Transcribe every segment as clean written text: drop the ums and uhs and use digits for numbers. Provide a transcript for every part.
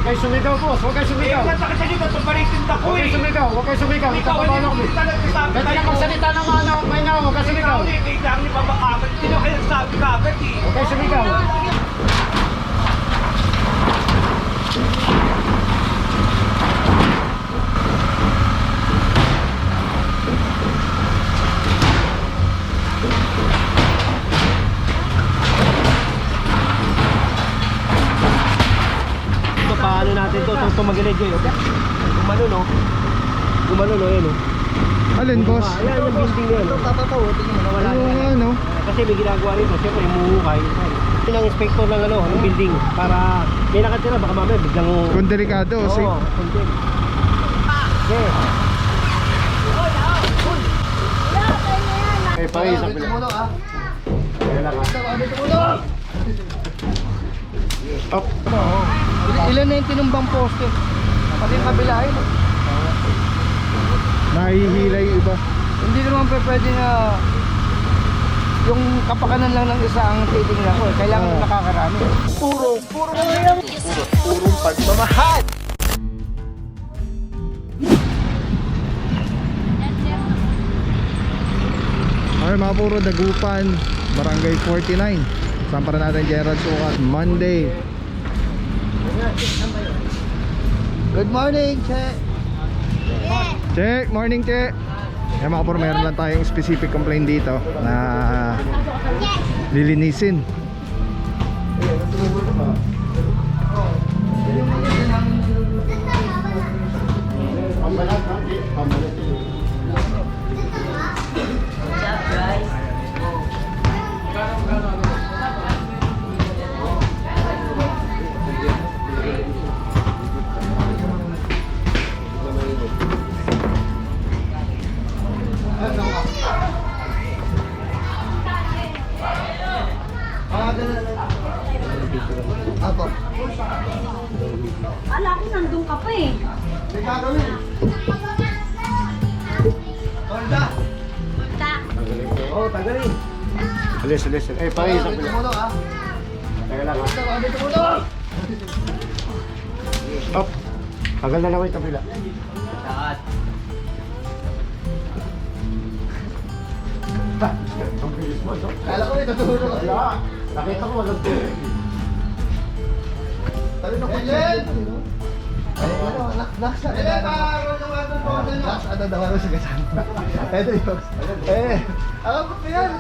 kayo sumigaw, boss. Huwag kayo sumigaw. Huwag kayo sumigaw. Huwag kayo sumigaw. Huwag kayo sumigaw. Itatapalo kami. Pwede ka magsalita ng may na. Huwag kayo sumigaw. Huwag kayo sumigaw. Paano natin to? Itong tumagilid yun. Gumano no? Gumano no yun no? Alin, boss? Ayan yung building na yun. Papataw, tingin mo nawala Oo nga, no? Kasi may ginagawa rito, siyempre umuukay. Yun ang inspector ng ano, ng building. Para may nakatira, baka mamaya biglang... Kung delikado, Oo, kundin. Okay. Eh, pakay sa pila. Kaya lang ha. Up. Ilan na yung tinumbang poste? Pati yung kabila yun. nahihila yung iba. Hindi naman pwede na yung kapakanan lang ng isa ang titingnan ko. Kailangan nakakarami. Purong pagmamahal. Okay, mga puro Dagupan, Barangay 49. Sampara natin General Sukat Monday. Good morning, Che. Check, morning Che. Yan mga puro, meron lang tayong specific complaint dito na lilinisin. Apo. Ala ko nandun ka pa eh. Holda. Ta. Oh, tagalin. Alis. Eh, pakay sa pila. Kaya lang ha. Up. Tagal na naman yung pila. Taat. Ang bilis mo, no? Kala ko natutulog ka. Wala. Nakita ko walang tubig. Tabi na ko yan. Naksa. Naksa na daw sa kasama. Ito yun. Alam ko pa yan.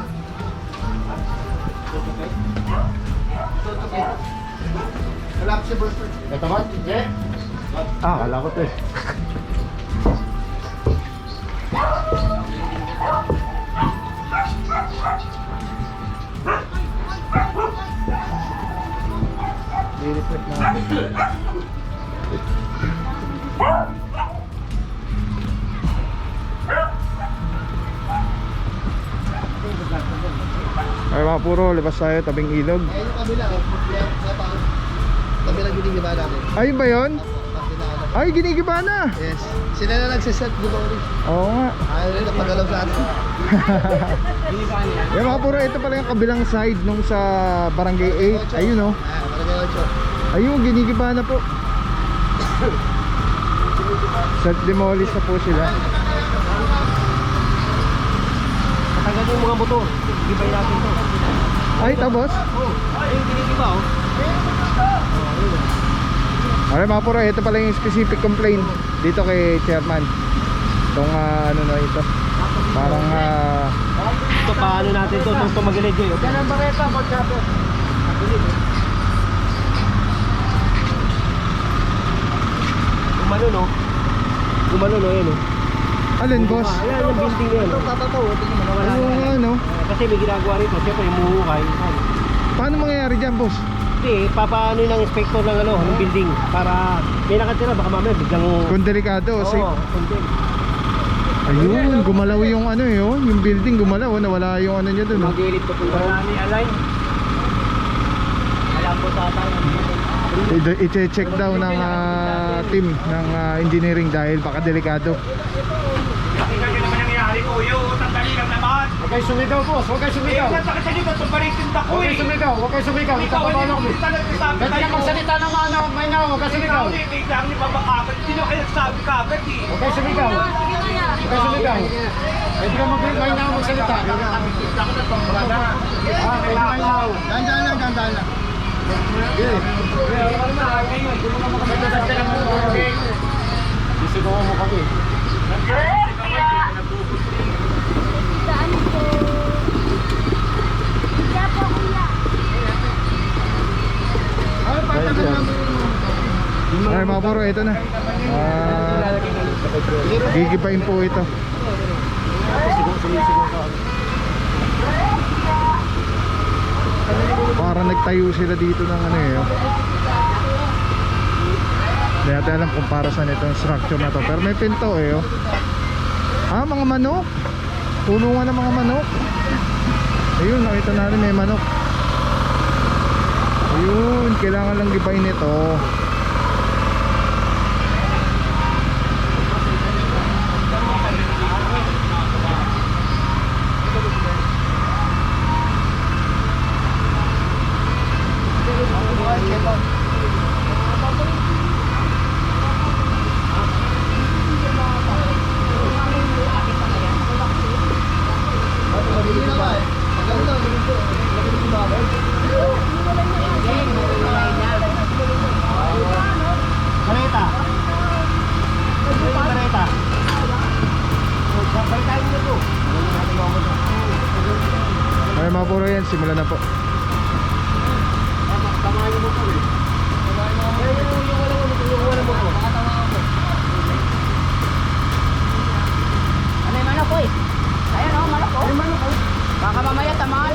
Wala ko si Buster. Ito ba? Eh? Kala ko to eh. Nilipit na. Okay mga puro, labas tayo tabing ilog. Eh, yung kabila. Kabila ginigiba natin. Ayun ba yun? Ay, ginigiba na. Yes. Sila na nagsiset, di ba ulit? Oo nga. Ayaw rin napagalaw sa atin. Yan mga puro, ito pala yung kabilang side nung sa Barangay 8. Ayun oh. Barangay 8. Ayun, ginigiba na po. Self-demolish na po sila. Matagal yung mga motor. Gibay natin to. Ay, tapos? Ay, yung ginigiba oh. Okay mga puro, ito pala yung specific complaint dito kay chairman. Itong ano na ito. Parang Ito paano natin to? Itong tumagilid yun. Yan ang bareta, magkato. Gumano no? Gumano no yan oh. alin boss? Ayan yung building na yun. Ito papataw. Tingin mo nawala Oo nga no. Kasi may ginagawa rito. Siyempre yung muhukay. Paano mangyayari dyan boss? Hindi, papaano ng inspector ng ano, ng building para may nakatira baka mamaya biglang Kung delikado, Oo, kundin. ayun, gumalaw yung ano yun, yung building gumalaw, nawala yung ano niya dun. Oh. Mag-ilit ko punta. Marami align. Alam ko tatay. I-check daw ng team ng engineering dahil baka delikado. Huwag kayo sumigaw, boss. Huwag kayo sumigaw. Huwag kayo sumigaw. Huwag kayo sumigaw. Itatapalo kami. Pwede ka magsalita ng may na. huwag ka sumigaw. Tinignan ni Baba Kapit. Hindi nyo kayo nagsabi Kapit eh. Huwag ka sumigaw. Huwag ka sumigaw. Pwede ka mag-mainaw magsalita. Mainaw. Dandan lang, dandan lang. Sisigawan mo kami. Saan po? Kaya po, kuya. Ay mga puro, ito na. Gigipain po ito. Para nagtayo sila dito ng ano eh. Hindi natin alam kung para saan itong structure na to. Pero may pinto eh. Oh. Ah, mga manok. Tulungan ng mga manok. Ayun, nakita natin may manok. Ayun, kailangan lang gipain ito. Marita. Marita. Ay mga puro yan, simulan na po. Ano yung manok, boy? Ayan o, manok o. Baka mamaya tamaan.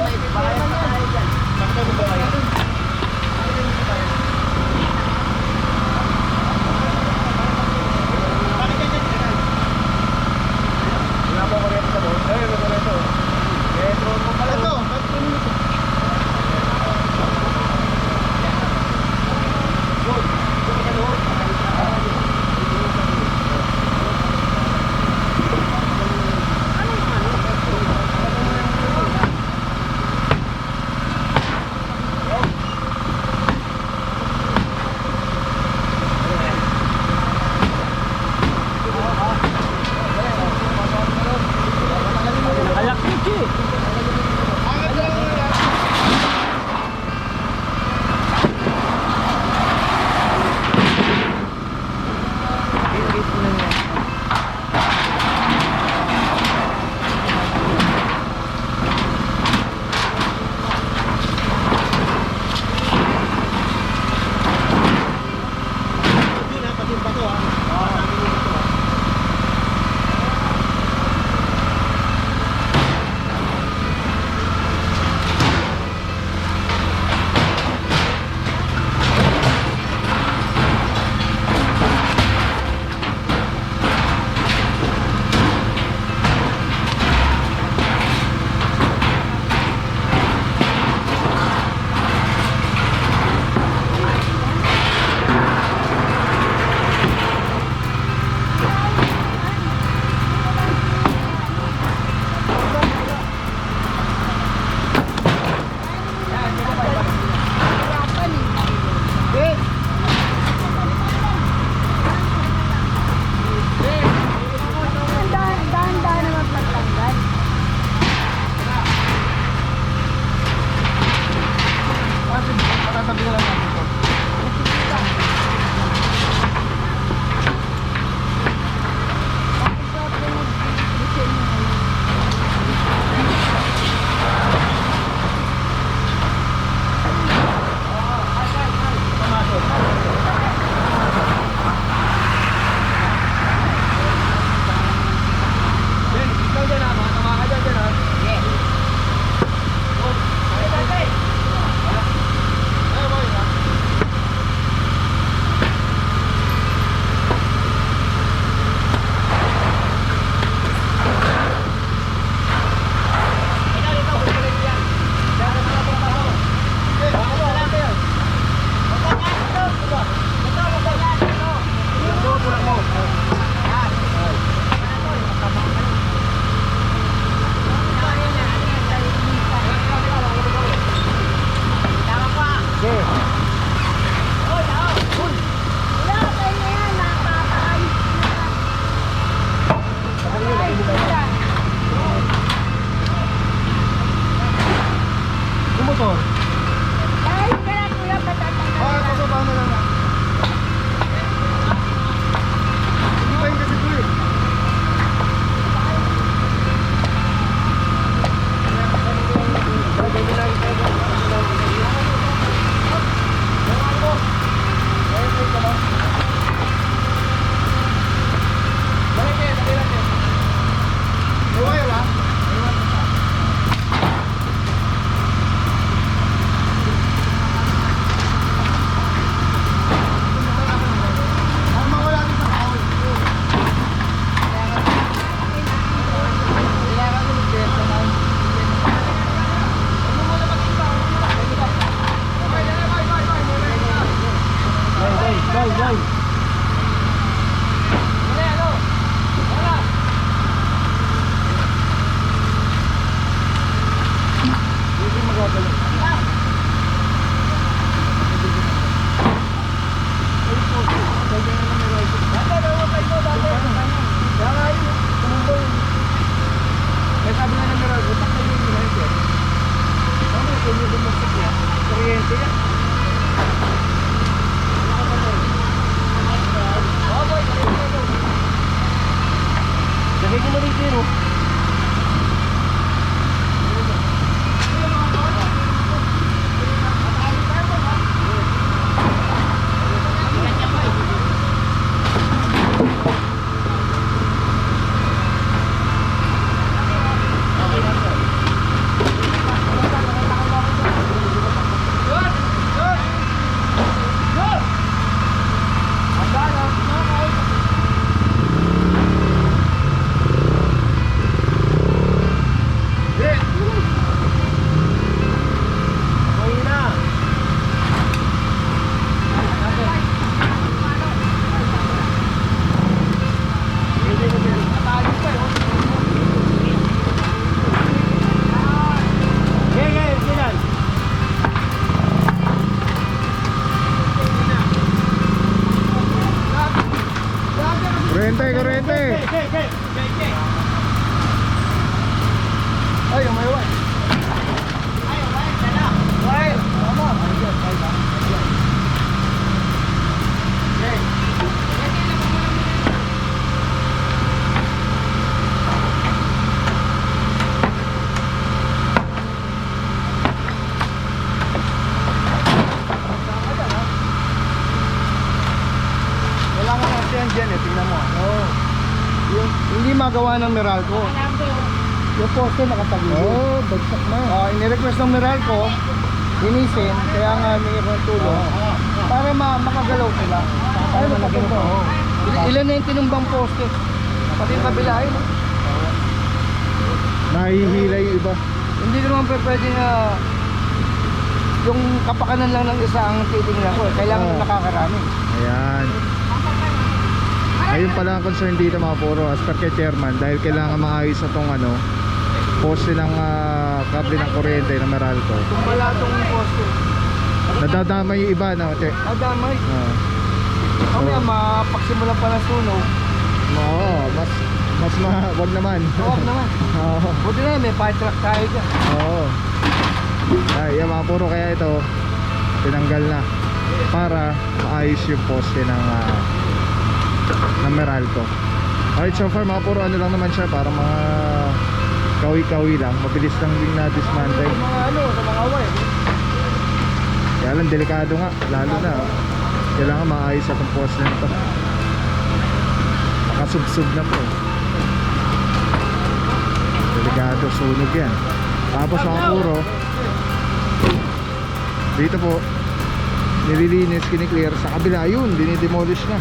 Bay. Hindi magagalaw. Kaya sabi nga ng Meralco, utak na yung United. Ano yung kanya dumusok niya? Kuryente yan. Lagay mo rin zero. Kuryente. Ay, may white. Kailangan natin yan dyan eh, tingnan mo. Yung, hindi magawa ng Meralco. Yung poste nakatagilid. Bagsak na. Inirequest ng Meralco, linisin, kaya nga may tulong. Para makagalaw sila. Para malagyan ko. Ilan na yung tinumbang poste? Pati yung kabila yun. Nahihila yung iba. Hindi ko naman pwede na yung kapakanan lang ng isa ang titingnan ko. Kailangan nakakarami. Ayan. Ayun pala ang concern dito mga puro as per kay chairman, dahil kailangan maayos na tong ano, poste ng kable ng kuryente ng Meralco. Kung wala itong poste, Nadadamay yung iba na, che. adamay. Mamaya mapagsimulan pa ng sunog. Oo, wag naman. Huwag naman. Oo. Buti na may fire truck tayo dyan. Oo. Ay, yung mga puro kaya ito tinanggal na para maayos yung poste ng Meralco. Alright, so far mga puro ano lang naman siya, para mga kawi-kawi lang, mabilis lang din na dismantle. Sa mga sa mga wire. Kaya lang delikado nga, lalo na kailangan maayos itong poste na ito. Nakasubsub na po. Delikado, sunog yan. Tapos mga puro dito po nililinis, kiniklear. Sa kabila yun, dinidemolish na.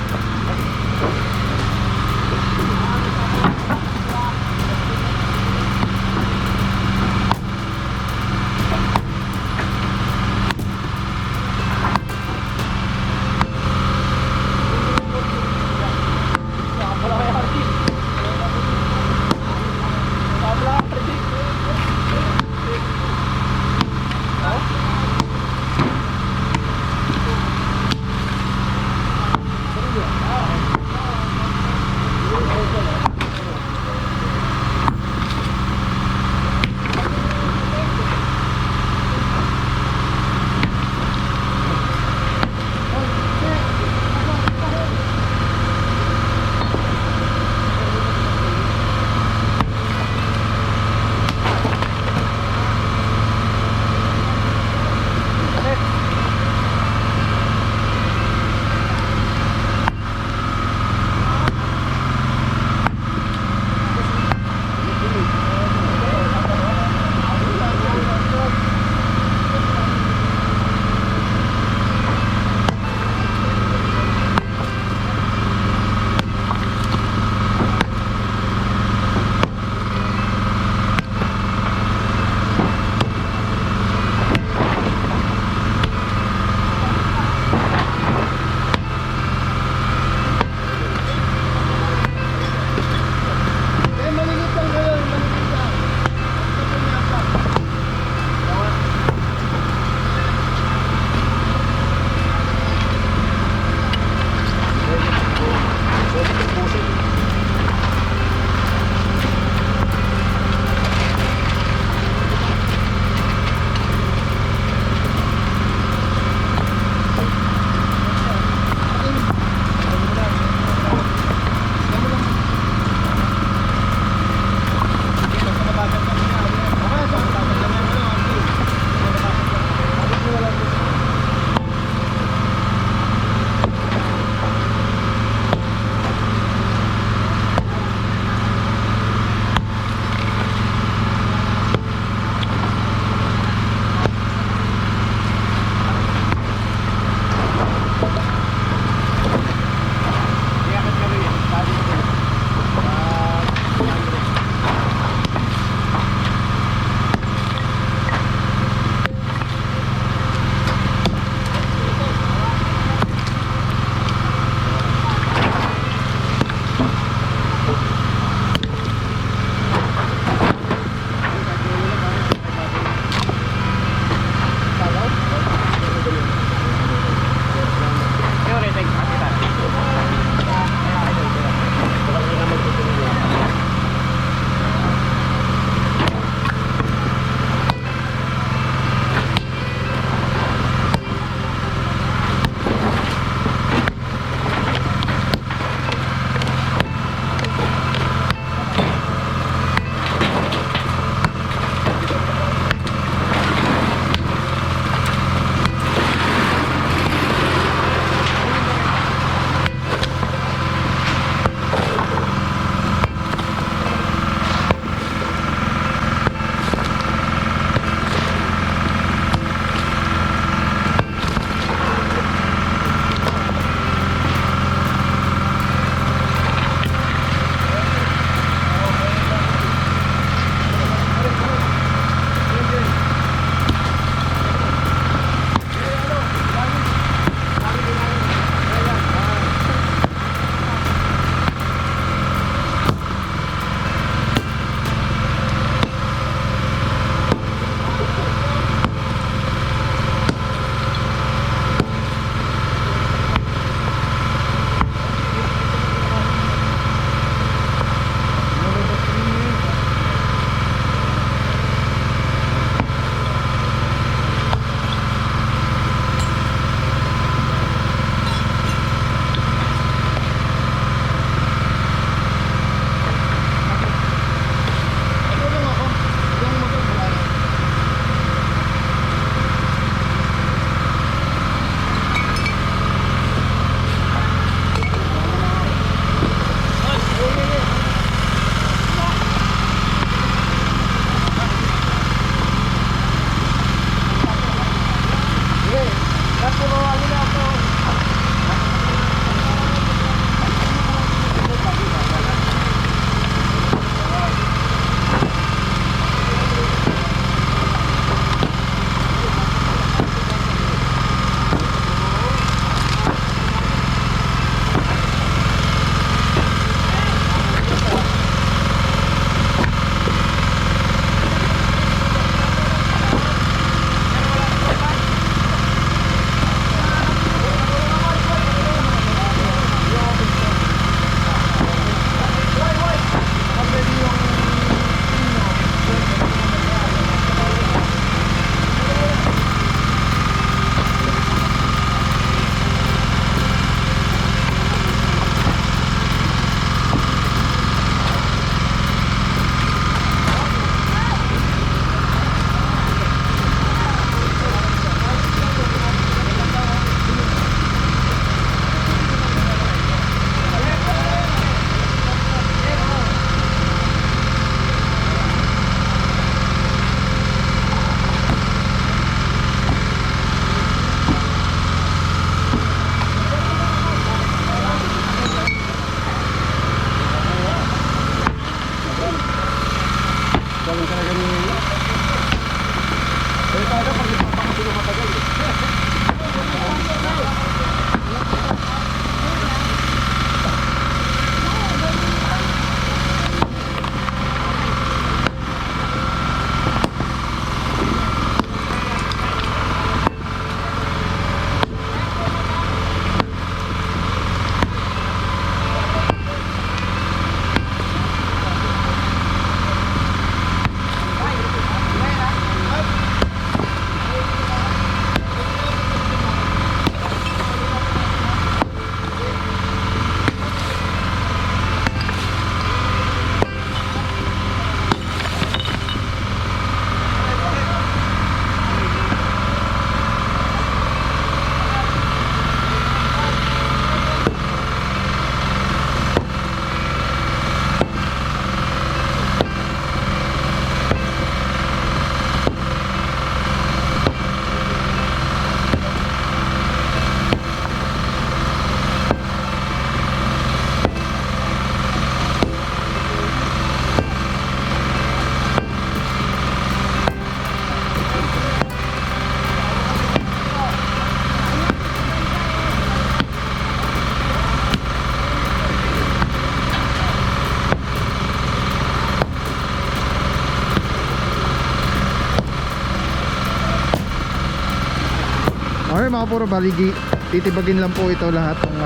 Okay mga puro baligi, titibagin lang po ito lahat ng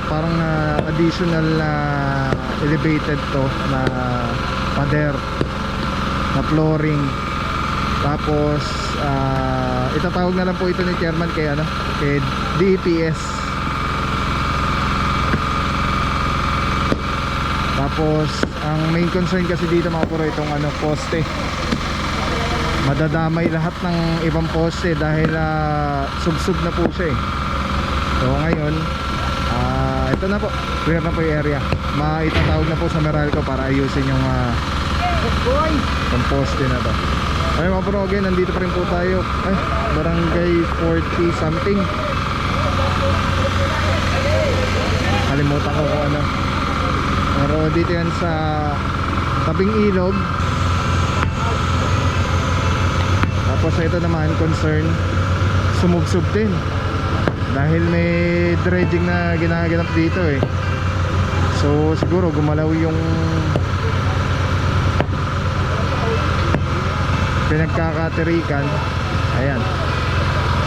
parang additional na elevated to na pader na flooring. Tapos itatawag na lang po ito ni chairman kay kay DEPS. Tapos ang main concern kasi dito mga puro itong poste. Madadamay lahat ng ibang poste dahil sub-sub na po siya eh. So ngayon ito na po, clear na po yung area. Maitatawag na po sa Meralco para ayusin yung poste na to. Ay mga bro, again, nandito pa rin po tayo. Ay, barangay 40 something. Kalimutan ko kung ano. Pero dito yan sa tabing ilog. Tapos ito naman concern sumubsob din dahil may dredging na ginaganap dito eh. So siguro gumalaw yung pinagkakaterikan. Ayan.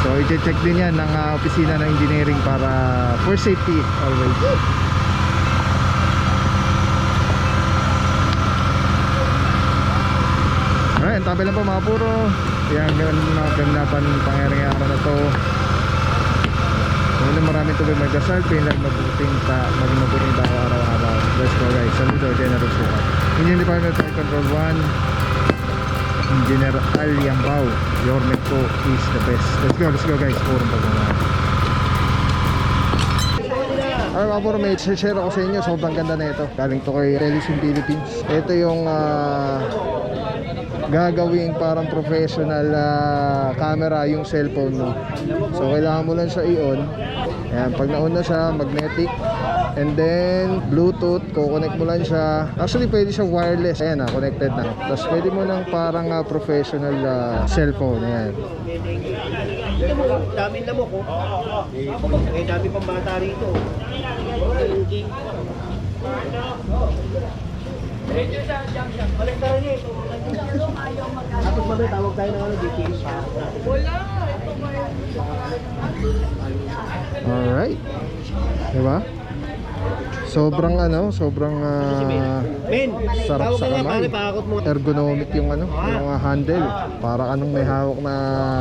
So i-check din yan ng opisina ng engineering para for safety always. Alright, tabi lang po mga puro. Yan, mga ganapan pangyayari na to. Maraming tubig magdasal, pinag mabuting tao araw-araw. Let's go guys, saludo, General Sukat. Indian Department of Control 1, Engineer Al Yambao, your Meco is the best. Let's go guys, purong pagmamahal. Alright mga puro, may share ako sa inyo. Sobrang ganda na ito. Galing to kay Telesim Philippines. Ito yung gagawing parang professional camera yung cellphone mo. So kailangan mo lang siya i-on. Ayan, pag na-on na siya, magnetic, and then Bluetooth, kukonect mo lang siya. Actually pwede siya wireless. Ayan connected na. Tapos pwede mo lang parang professional cellphone. Ayan. Dami na mo ko. Eh, dami pang bata rito. Tapos mamaya tawag tayo ng DPS pa. Alright. Diba? Sobrang Men, sarap tawag sa ka nga, kamay. pare, pakakot mo. Ergonomic yung yung handle. Para anong may hawak na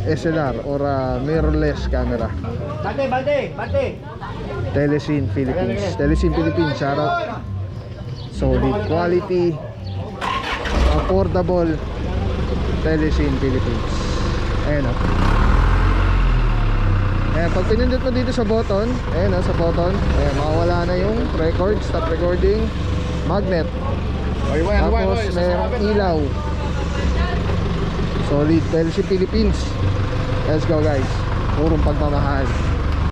SLR or mirrorless camera. Bate! Telesim Philippines. Telesim Philippines, shoutout. Solid quality, affordable. Telesim Philippines. Ayan o. Ayan, pag pinindot mo dito sa button, ayan sa button, ayan, makawala na yung record, stop recording, magnet. Tapos mayroong ilaw. Solid, Telesim Philippines. Let's go guys, purong pagmamahal.